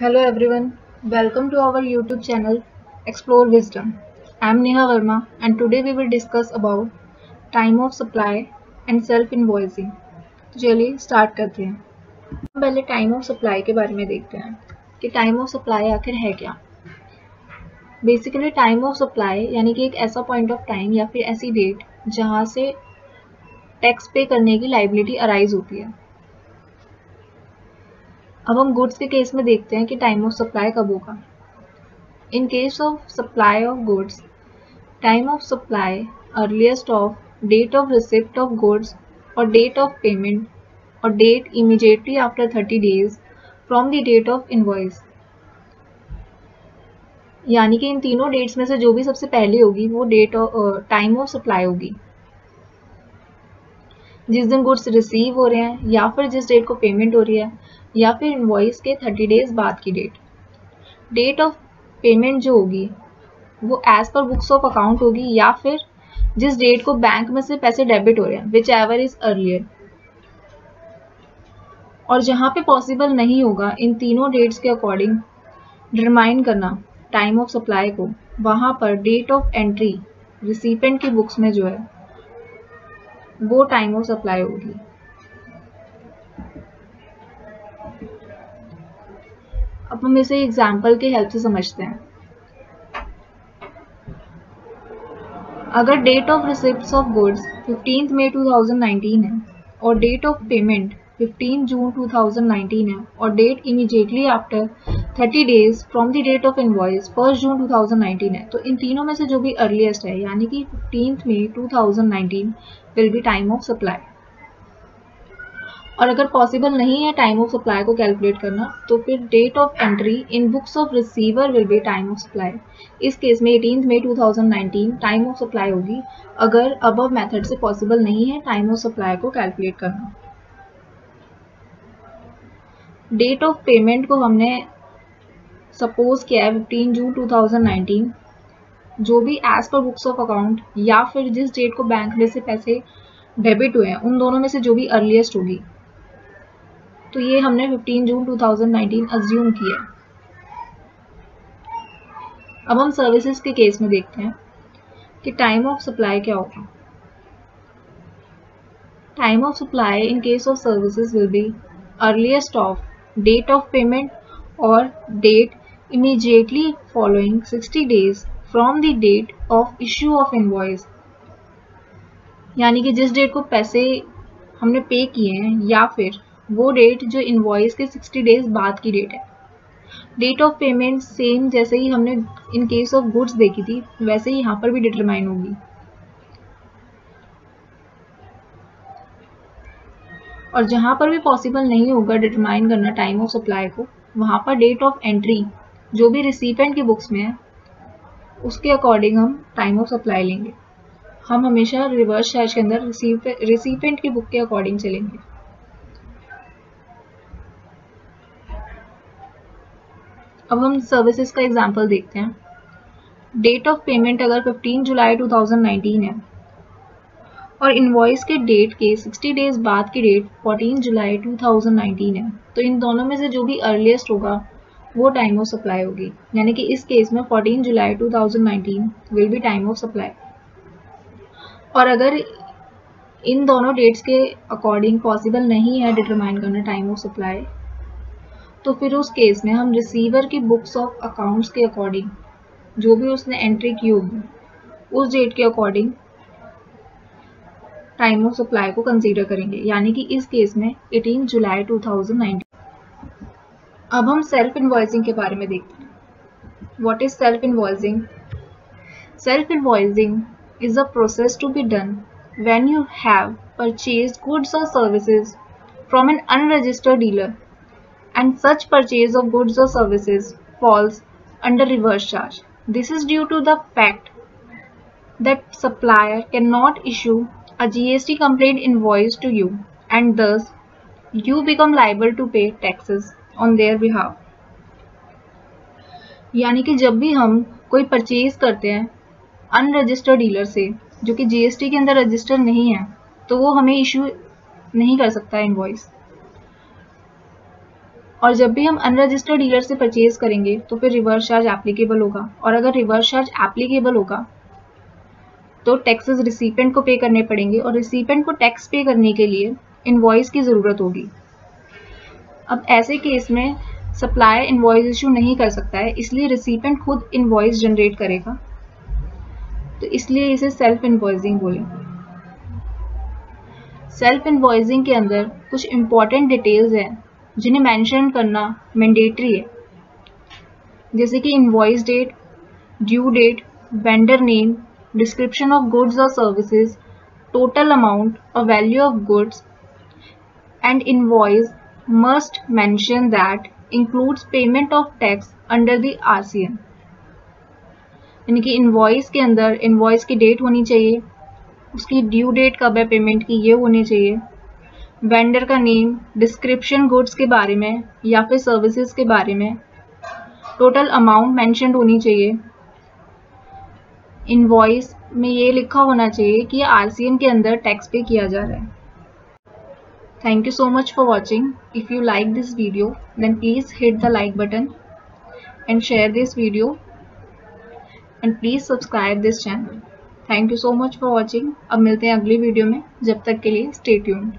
Hello everyone, welcome to our YouTube channel Explore Wisdom. I am Neha Verma and today we will discuss about time of supply and self invoicing. तो चलिए start करते हैं। पहले time of supply के बारे में देखते हैं कि टाइम ऑफ सप्लाई आखिर है क्या। बेसिकली टाइम ऑफ सप्लाई यानी कि एक ऐसा पॉइंट ऑफ टाइम या फिर ऐसी डेट जहां से टैक्स पे करने की लाइबिलिटी अराइज होती है। अब हम गुड्स के केस में देखते हैं कि टाइम ऑफ सप्लाई कब होगा। In case of supply of goods, time of supply earliest of date of receipt of goods और डेट ऑफ पेमेंट और date immediately after 30 days from the date of invoice. यानी कि इन तीनों dates में से जो भी सबसे पहले होगी वो डेट टाइम ऑफ सप्लाई होगी, जिस दिन गुड्स रिसीव हो रहे हैं या फिर जिस डेट को पेमेंट हो रही है या फिर इनवॉइस के 30 days बाद की डेट। डेट ऑफ पेमेंट जो होगी वो as per books of account होगी या फिर जिस डेट को बैंक में से पैसे डेबिट हो रहे हैं, विच एवर इज अर्लियर। और जहां पे पॉसिबल नहीं होगा इन तीनों डेट्स के अकॉर्डिंग डिटरमाइन करना टाइम ऑफ सप्लाई को, वहां पर डेट ऑफ एंट्री रिसिपेंट की बुक्स में जो है वो टाइम ऑफ सप्लाई होगी। अब हम इसे एग्जाम्पल के हेल्प से समझते हैं। अगर date of receipts of goods 15 मई 2019 है और डेट ऑफ पेमेंट 15 जून 2019 है और date immediately after 30 days from the date of invoice 1 जून 2019 है, तो इन तीनों में से जो भी अर्लीस्ट है यानी कि 15 मई 2019 will be time of supply. और अगर पॉसिबल नहीं है टाइम ऑफ सप्लाई को कैलकुलेट करना तो फिर date of entry in books of receiver will be time of supply. इस केस में 18 मई 2019 टाइम ऑफ सप्लाई होगी अगर अबव मेथड से पॉसिबल नहीं है टाइम ऑफ सप्लाई को कैलकुलेट करना। डेट ऑफ पेमेंट को हमने सपोज किया है 15 जून 2019, जो भी as per books of account या फिर जिस डेट को बैंक में से पैसे डेबिट हुए हैं उन दोनों में से जो भी अर्लीस्ट होगी, तो ये हमने 15 जून 2019 अज्यूम किया। अब हम सर्विसेज के केस में देखते हैं कि टाइम ऑफ सप्लाई क्या होगा। Time of supply in case of services will be earliest of date of payment और date immediately following 60 days from the date of issue of invoice. यानी कि जिस डेट को पैसे हमने पे किए हैं या फिर वो डेट जो इनवॉइस के 60 days बाद की डेट है। डेट ऑफ पेमेंट सेम जैसे ही हमने इन केस ऑफ गुड्स देखी थी वैसे ही यहाँ पर भी डिटरमाइन होगी। और जहाँ पर भी पॉसिबल नहीं होगा डिटरमाइन करना टाइम ऑफ सप्लाई को, वहाँ पर डेट ऑफ एंट्री जो भी रिसिपेंट की बुक्स में है उसके अकॉर्डिंग हम टाइम ऑफ सप्लाई लेंगे। हम हमेशा रिवर्स चार्ज के अंदर रिसिपेंट की बुक के अकॉर्डिंग चलेंगे। अब हम सर्विसेज का एग्जांपल देखते हैं। डेट ऑफ पेमेंट अगर 15 जुलाई 2019 है और इनवॉइस के डेट के 60 days बाद की डेट 14 जुलाई 2019 है, तो इन दोनों में से जो भी अर्लीस्ट होगा वो टाइम ऑफ सप्लाई होगी। यानी कि इस केस में 14 जुलाई 2019 will be time of supply. और अगर इन दोनों डेट्स के अकॉर्डिंग पॉसिबल नहीं है डिटरमाइन करना टाइम ऑफ सप्लाई, तो फिर उस केस में हम रिसीवर की बुक्स ऑफ अकाउंट्स के अकॉर्डिंग जो भी उसने एंट्री की होगी उस डेट के अकॉर्डिंग टाइम ऑफ सप्लाई को कंसीडर करेंगे। यानी कि इस केस में 18 जुलाई 2019। अब हम सेल्फ इनवॉइसिंग के बारे में देखते हैं। What is self invoicing? Self invoicing is a process to be done when you have purchased goods or services from an unregistered dealer and such purchase of goods or services falls under reverse charge. This is due to the fact that supplier cannot issue a GST complaint invoice to you and thus you become liable to pay taxes on their behalf. यानी कि जब भी हम कोई purchase करते हैं unregistered dealer से जो कि जीएसटी के अंदर रजिस्टर नहीं है, तो वो हमें इशू नहीं कर सकता इनवॉइस। और जब भी हम अनरजिस्टर्ड डीलर से परचेज करेंगे तो फिर रिवर्स चार्ज एप्लीकेबल होगा, और अगर रिवर्स चार्ज एप्लीकेबल होगा तो टैक्सेस रिसिपेंट को पे करने पड़ेंगे, और रिसिपेंट को टैक्स पे करने के लिए इनवॉइस की ज़रूरत होगी। अब ऐसे केस में सप्लायर इनवॉइस इशू नहीं कर सकता है, इसलिए रिसिपेंट खुद इनवॉइस जनरेट करेगा, तो इसलिए इसे सेल्फ इनवॉइसिंग बोलेंगे। सेल्फ इनवॉइसिंग के अंदर कुछ इंपॉर्टेंट डिटेल्स हैं जिन्हें मेंशन करना मैंडेटरी है, जैसे कि invoice date, due date, vendor name, description of goods और सर्विसेज, टोटल अमाउंट और value of goods, and invoice must mention that includes payment of tax under the RCM। यानी कि इनवॉइस के अंदर इनवॉइस की डेट होनी चाहिए, उसकी ड्यू डेट कब है पेमेंट की ये होनी चाहिए, वेंडर का नेम, डिस्क्रिप्शन गुड्स के बारे में या फिर सर्विसेज के बारे में, टोटल अमाउंट मेंशन्ड होनी चाहिए, इनवॉइस में ये लिखा होना चाहिए कि RCM के अंदर टैक्स पे किया जा रहा है। Thank you so much for watching. If you like this video then please hit the like button and share this video and please subscribe this channel. Thank you so much for watching. अब मिलते हैं अगली video में, जब तक के लिए stay tuned.